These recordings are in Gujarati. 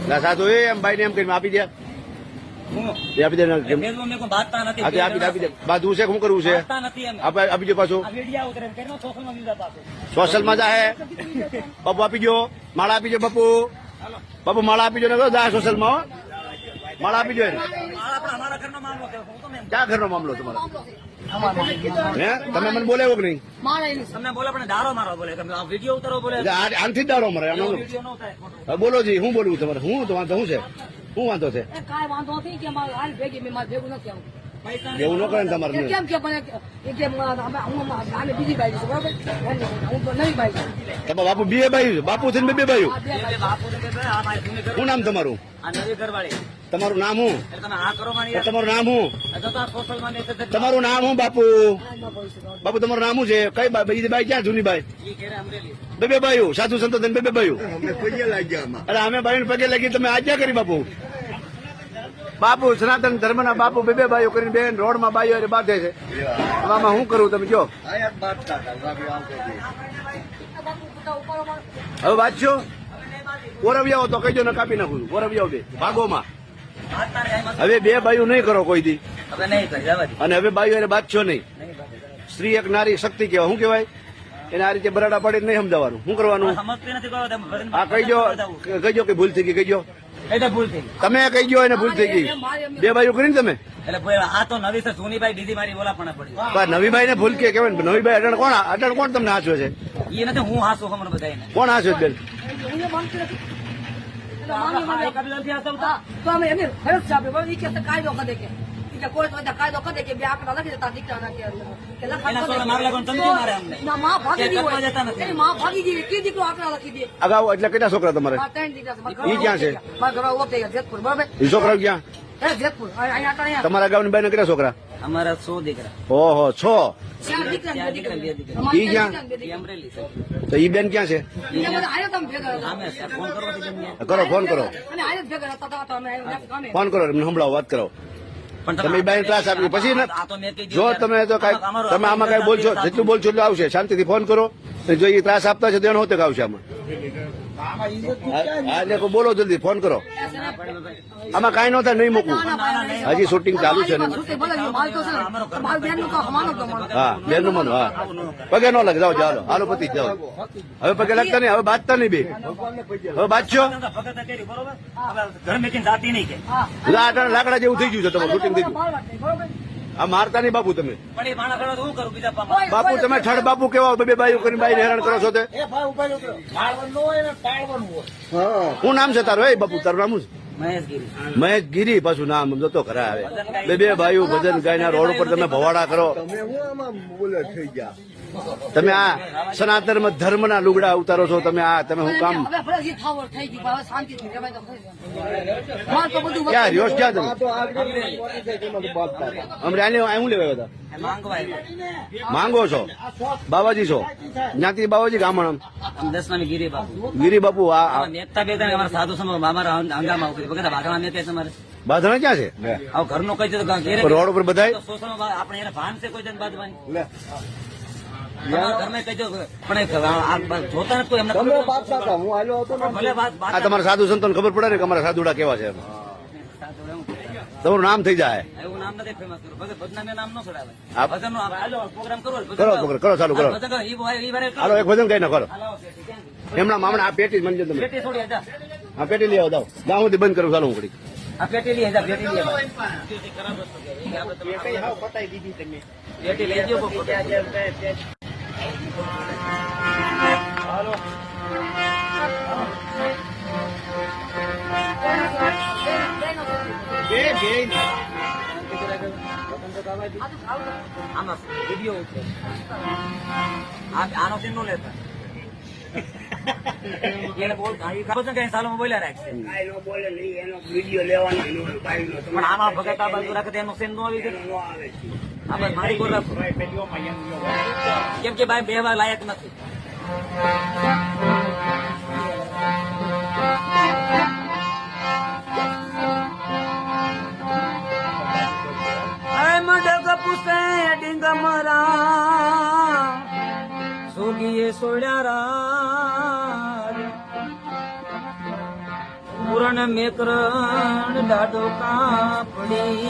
ના સાધુ એમ ભાઈ ને એમ કરીને આપી દે આપી દે આપી દે બાજુ છે શું કરવું છે આપી દો પાછું સોશિયલ માં જાય બાપુ આપી દો માળા આપી દો બાપુ બાપુ માળા આપી દો ને જાય સોશિયલ માં માળા આપી દો ક્યાં ઘરનો મામલો તમારો હે તમે મને બોલે કે નહીં તમને બોલે પણ દારો મારો બોલે વિડીયો ઉતારો બોલે આનથી જ દારો મારે બોલો જી હું બોલવું તમારે હું તો વાંધો શું છે શું વાંધો છે કાંઈ વાંધો નથી કે મારે ભેગી મેં મારે ભેગું નથી આવું એવું ન કરે ને તમારે કેમ કે મને હું બીજી બાઈ છું બરાબર હું તો નવી બાઈ છું તમે બાપુ બે બાઈ બાપુ છે ને બે બાઈ શું નામ તમારું તમારું નામ હું તમારું નામ હું તમારું નામ હું બાપુ બાપુ તમારું નામ શું છે કઈ બીજી બાઈ ક્યાં જૂની બાઈ બે બાઈઓ સાધુ સંતો બે બાઈઓ અરે અમે બાઈ પગે લાગી તમે આજ્ઞા કરી બાપુ બાપુ સનાતન ધર્મ ના બાપુ બે બાઈઓ કરીને બેન રોડ માં બાઈઓ બાંધે છે આમાં શું કરું તમે જો હવે વાંચશો ઓરવિયાઓ તો કહીજો ને કાપી નાખું ઓરવિયાઓ બે ભાગોમાં હવે બે બાઈઓ નહીં કરો કોઈ દી અને હવે બાઈઓ બાંધશો નહીં સ્ત્રી એક નારી શક્તિ કહેવાય શું કહેવાય એને આ રીતે બરાડા પાડી નહીં સમજાવવાનું શું કરવાનું હા કહીજો કે ભૂલ થઈ ગઈ કહીજો તમે કહીજો એને ભૂલ થઈ ગઈ બે બાઈઓ કરીને તમે આ તો નવી છે જૂની બાઈ દીદી મારી બોલા પણ પડી નવી બાઈ ને ભૂલ કે કેવાય નવી બાઈ અટણ કોણ તમને હાચવે છે એ નથી હું હાસું ખબર બધા કોણ હાચવે બેન તો અમે એની ફરજ છે આપણે એ કે કાયદો કરે કે કોઈ કાયદો કરે કે બે આંકડા લખી દેતા દીકરા ના કે માં ભાગી ગઈ કે દીકરો આંકડા લખી દે અગાઉ એટલે કેટલા છોકરા તમારે ત્રણ દીકરા ઈ ક્યાં છે જેતપુર બરાબર ઈ છોકરા ક્યાં જેતપુર અહીંયા તમારા અગાઉની બાઈ કેટલા છોકરા અમારા 100 દીકરા ઓહો 6 દીકરા ઈ ક્યાં તો ઈ બેન ક્યાં છે કરો ફોન કરો ફોન કરો એમને સંભળાવો વાત કરો તમે બાઈ ક્લાસ આપી પછી જો તમે તો તમે આમાં કઈ બોલશો જેટલું બોલશો એટલું આવશે શાંતિથી ફોન કરો જો એ ત્રાસ આપતા છે તેનો હોતે આવશે આમાં હા એટલે બોલો જલ્દી ફોન કરો આમાં કઈ ન થાય નહીં મૂકવું હજી શૂટિંગ ચાલુ છે હા બેન નું માનો હા પગે ન લાગે જાઓ ચાલો હાલો પતિ જાઓ હવે પગે લાગતા નહીં હવે બાજતા નહીં બે હવે બાજશો લાકડા જેવું થઈ ગયું છે તમારું શૂટિંગ થઈ ગયું આ મારતા નહીં બાપુ તમે બાપુ તમે ઠડ બાપુ કેવા બે બાઈઓ કરીને બાઈને હેરાન કરો છો તે શું નામ છે તારું એ બાપુ તારું નામ શું મહેશ ગીરી પાછું નામ જતો ખરા આવે બે ભાઈઓ ભજન ગાયના રોડ ઉપર તમે ભવાડા કરો તમે આ સનાતન ધર્મ ના લુગડા ઉતારો છો તમે આ તમે હું કામ ક્યાં રહ્યો ક્યાં તમે અમરે હું લેવા હતા માંગો છો બાબાજી છો જ્ઞાતિ બાબાજી ગામણ ગીરી બાપુ સાધુ બાંધણા ક્યાં છે ઘરનો કઈ રોડ ઉપર બધા આપણે એને ભાન છે કોઈ બાંધવાની તમારા સાધુ સંતો ખબર પડે ને કે અમારા સાધુડા કેવા છે તમારું નામ થઈ જાય કરો ચાલુ કરો હાલો એક ભજન કઈ ના કરો એમના મામણા આ પેટી મને તમે આ પેટી લઈ આવો ગામ સુધી બંધ કરું ચાલો હું ઘડી આ પેટી લઈ આનો સીન નો લેતા એને બોલ કઈ સાલો બોલ્યા રાખશે પણ આમાં ભગત આ બાજુ રાખે એનો સીન નો આવી જાય મારી ગોળ રાખો કેમ કે ભાઈ બેહવા લાયક નથી સોળ્યા મેકરણ મેકરણ દાડો કાપડી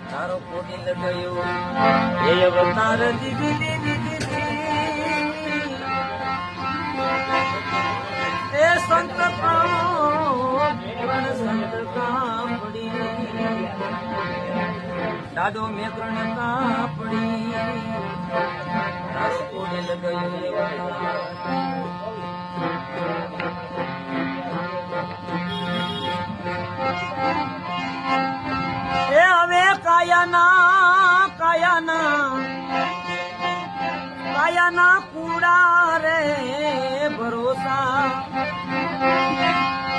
તારો કોડી લગાયો એ અવતાર દીદી એ સંત સંત કાપડી દાડો મેકરણ કાપડી તારો કોડી લગાયો એ હવે કાયાના કુડા રે ભરોસા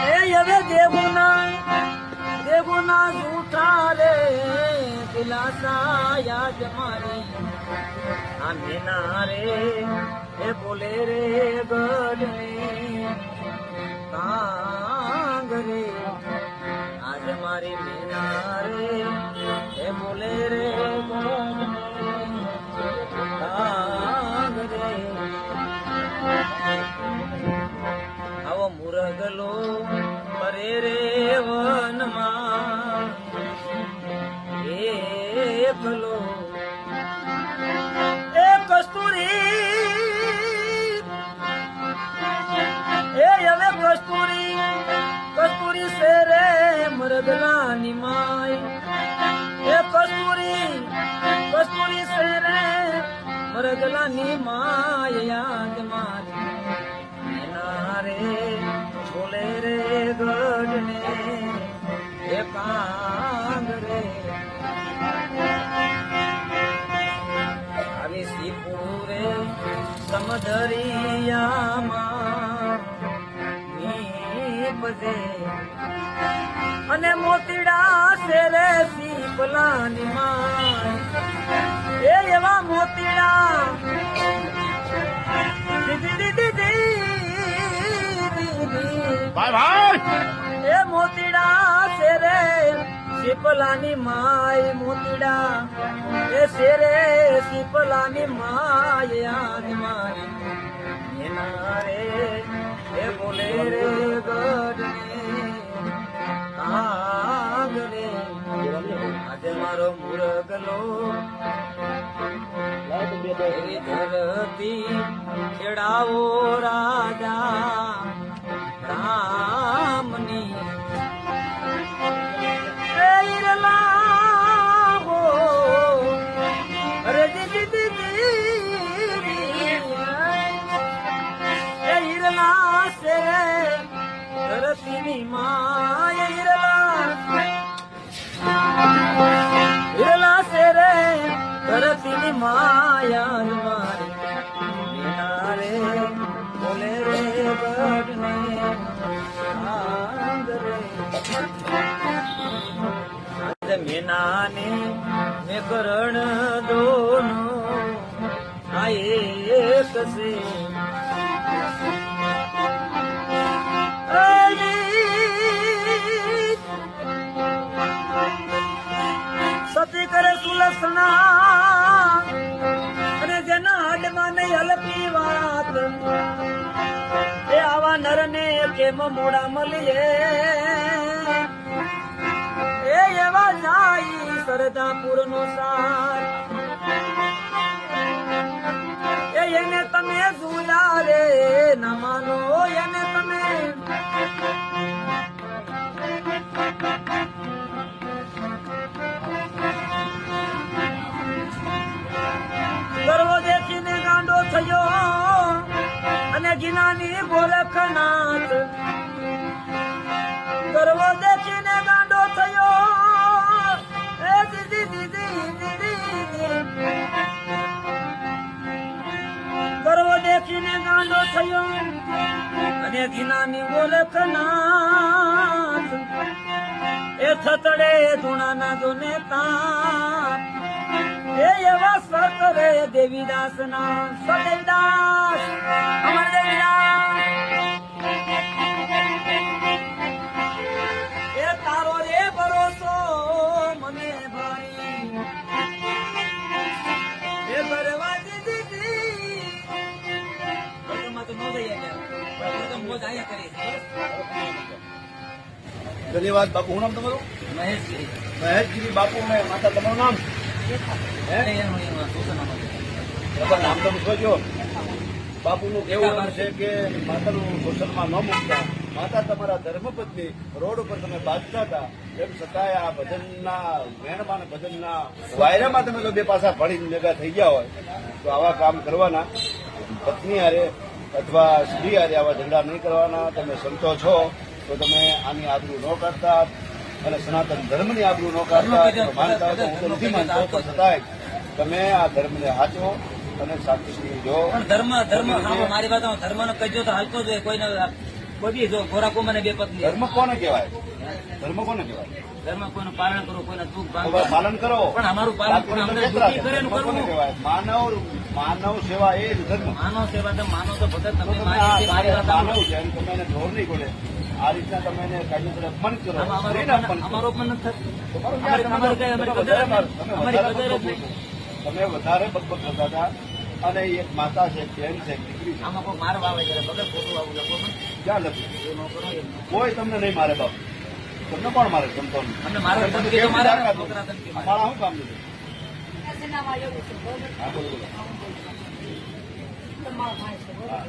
એ હવે દેવુના જૂઠા રે દિલાસા યાદ મારી આ મેના રે એ બોલે રે ગઢને કાંગ રે આજ મારી મેના રે એ બોલે રે કાંગ રે આવો મુરગલો પરે રે વનમાં એકલો એ કસ્તુરી એ હવે કસ્તુરી સે રે મરદલાની માય એ કસ્તુરી સે રે મરદલાની માય યાદ મારી એના રે બોલે રે ગઢને એ કાંગ રે આવી શીપુરે સમદરિયામાં નીપજે અને મોતીડા છે રે શીપલાની માં એ એવા મોતીડા એ મોતીડા છે રે શીપલાની માય મોતીડા એ છે રે શીપલાની માય યાદ મારી એના રે એ બોલે રે ગઢને કાંગ રે આજે મારો મુરગલો એવી ધરતી ખેડાવો રાજા રામની ધરતીની માય હિરલા છે રે ધરતીની માયા મારી મીના રે બોલે રે ગઢને કાંગ રે મીનાને મેં કરણ દોનો આ એક છે સતી કરે સુલક્ષણા અને જેના હાડમાં નહીં હલકી વાત એ આવા નરને કેમ મોડા મળીએ એ એવા જાય સરદાપુર નો સાર એને તમે જોયા રે ના માનો એને તમે ગર્વ દેખીને ગાંડો થયો અને ગિનાની ગોરખનાથ ગર્વ દેખીને ગાંડો થયો એ દીદી ગર્વ દેખીને ગાંડો થયો અને ગિનાની ગોરખનાથ એ થતડે ધૂણાના જોને તાપ એ એવા સત રે દેવીદાસ ના સદેવદાસ અમર દેવીદાસ એ તારો રે ભરોસો મને ભાઈ એ ભરવા દીધી તો ન દઈએ રોજ અહીંયા કરીએ છીએ. ધન્યવાદ બાપુ. હું નામ તમારું? મહેશગીરી. મહેશગીરી બાપુ ને માતા તમારું નામ? એનું સૂચન અમારું. બરાબર, નામ તો પૂછો. બાપુનું કેવું એમ છે કે માતાનું શોષણમાં ન મૂકતા, માતા તમારા ધર્મપત્ની રોડ ઉપર તમે બાંધતા હતા, એમ છતાંય આ ભજનના મેણમાં ને ભજનના વાયરામાં તમે જો બે પાસા ભણીને ભેગા થઈ ગયા હોય તો આવા કામ કરવાના. પત્ની હારે અથવા સ્ત્રી હારે આવા ઝઘડા નહીં કરવાના. તમે સંતો છો તો તમે આની આબરૂ ન કાઢતા અને સનાતન ધર્મની આબરૂ ન કાઢતા. માનતા હોય તો હું તો નથી માનતો, તો છતાંય તમે આ ધર્મને હાચવો અને શાંતિથી જો. પણ ધર્મ હા, મારી વાત ધર્મ નો કજો તો હાલતો જ હોય. કોઈને બધી જો ખોરાકો મને બે પત્ની. ધર્મ કોને કહેવાય? ધર્મ કોને કહેવાય? ધર્મ કોઈનું પાલન કરવું, કોઈને દુઃખ તો ભાંગવું. પાલન કરો. પણ અમારું પાલન કોઈને અમને દુઃખી કરે એનું કોને કરવું. કહેવાય? માનવ સેવા એ જ ધર્મ. માનવ સેવા તો માનવ તો ભગત તો તમે તમે મારી આ વાત માનવ છે એમ તમે એને ઢોર નહીં બોલે. આ રીતના તમે એને કાયદેસર અપમાન કરો. સ્ત્રીને અપમાન કરો. અમારો પણ નથી થતું. તમારું અમારી જ્ઞાન કદર તમારું કઈ અમારી કદર જ નહીં. તમે વધારે બકબક કરતા હતા અને એક માતા છે, બેન છે, દીકરી છે. આમાં કોઈ મારવા આવે છે ભગત ખોટું આવું લખો છો. ક્યાં લખ્યું? એ ન કરો એમ. કોઈ તમને નહીં મારે બાપ. તમને કોણ મારે? સંતોન. અમને મારવા ધમકી તો મારે ને, છોકરા ધમકી મારે. અમારા શું કામ નથી? સેનામાં એવું છે, બરોબર? હા, બોલો બોલો. તો મારો ભાઈ છે, બરોબર?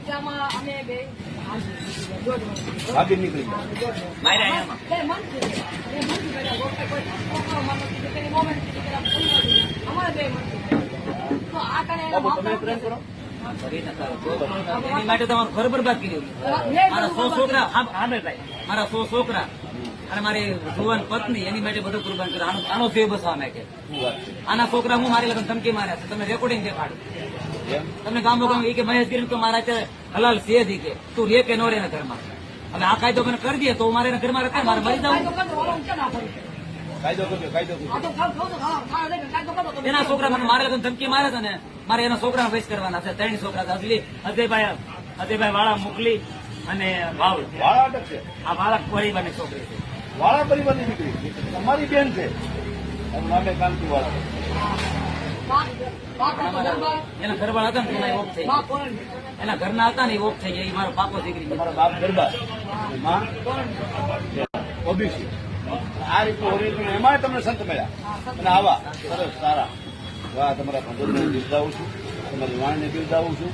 ત્યાંમાં અમે બે દોઢ વર્ષ. ભાગી નીકળી ગયા. માર્યા એમાં. બે મનથી છે. બે મનથી કર્યા. રોટલા કોઈ છોકરો માનો કીધું કે મોમેન્ટ કીધું કે આમ કોઈ નથી. અમારે બે મનથી કર્યા. તો આ કારણે એના બાપુ તમે બાપના- પ્રેમ કરો. કરી ન કરો. એની માટે તમારું ઘર બરબાદ કર્યું. મારા 100 છોકરા હા ભાઈ, મારા 100 છોકરા અને મારી જુવાન પત્ની એની માટે બધું કુરબાન કર્યું. આનો સેવ બસવા મેં કે શું વાત છે? આના છોકરા હું મારી લગન ધમકી માર્યા છે. તમે રેકોર્ડિંગ દેખાડો. એમ? તમને ગામો ગામ એ કે મહેશગીરી તો મારા અત્યારે હલાલ છે જ ઈ કે તું રે કે નો રે એના ઘરમાં. હવે આ કાયદો મને કરી દે તો મારે એના ઘરમાં રખાય, મારે મરી કાયદો જવું. કરજો, ઓલો હું ક્યાં ના ભરું? કાયદો કરજો, કાયદો આ કરજો. તો ખાવ ખાવ તો ખાવ, ખાવ એટલે કાયદો કરો તો. એના છોકરા મને મારે લગન ધમકી મારે છે ને મારે એના છોકરા વેસ્ટ કરવાના છે. 3 છોકરા છે. અસલી અજયભાઈ વાળા મોકલી અને વાવ વાળા અટક છે. આ વાળા પરિવારની છોકરી છે. વાળા પરિવારની દીકરી તમારી બેન છે. એનું નામે કાંતિ વાળા. બા કાતો દરબાર, એના ઘરવાળા હતા ને તો એના ઓફ થઈ બા ગયા. કોણ? એના ઘરના હતા ને એ ઓફ થઈ ગયા. એ મારો પાકો દીકરી છે. તમારા બાપ ગરબા અને માં ઓબીસી. આ રીતનું ઓરિજિનલ એમાં તમને સંત મળ્યા અને આવા સરસ સારા. વાહ, તમારા ભગવાનને બિરદાવું છું, તમારી વાણને બિરદાવું છું,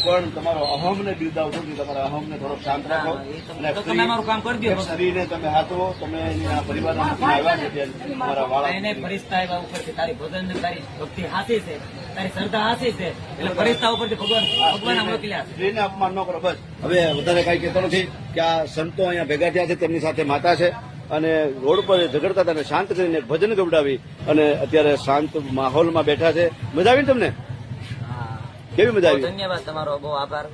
પણ તમારો અહમને બિરદાવું છું કે તમારા અહમને થોડોક શાંત રાખો. અને તો તમે અમારું કામ કરી દો. સ્ત્રીને તમે હાથવો. તમે એના પરિવારના આવ્યા છે ત્યાં તમારા વાળા એને ફરિશ્તા એવા ઉપરથી તારી ભજન ને તારી ભક્તિ હાસી છે, તારી શ્રદ્ધા હાસી છે એટલે ફરિશ્તા ઉપરથી ભગવાન મોકલ્યા છે. સ્ત્રીને અપમાન ન કરો. બસ હવે વધારે કઈ કહેતો નથી કે આ સંતો અહીંયા ભેગા થયા છે, તેમની સાથે માતા છે અને રોડ પર ઝઘડતા હતા અને શાંત કરીને ભજન ગવડાવી અને અત્યારે શાંત માહોલમાં બેઠા છે. મજા આવી ને તમને? હા. કેવી મજા બહુ આવી? ધન્યવાદ તમારો, બહુ આભાર.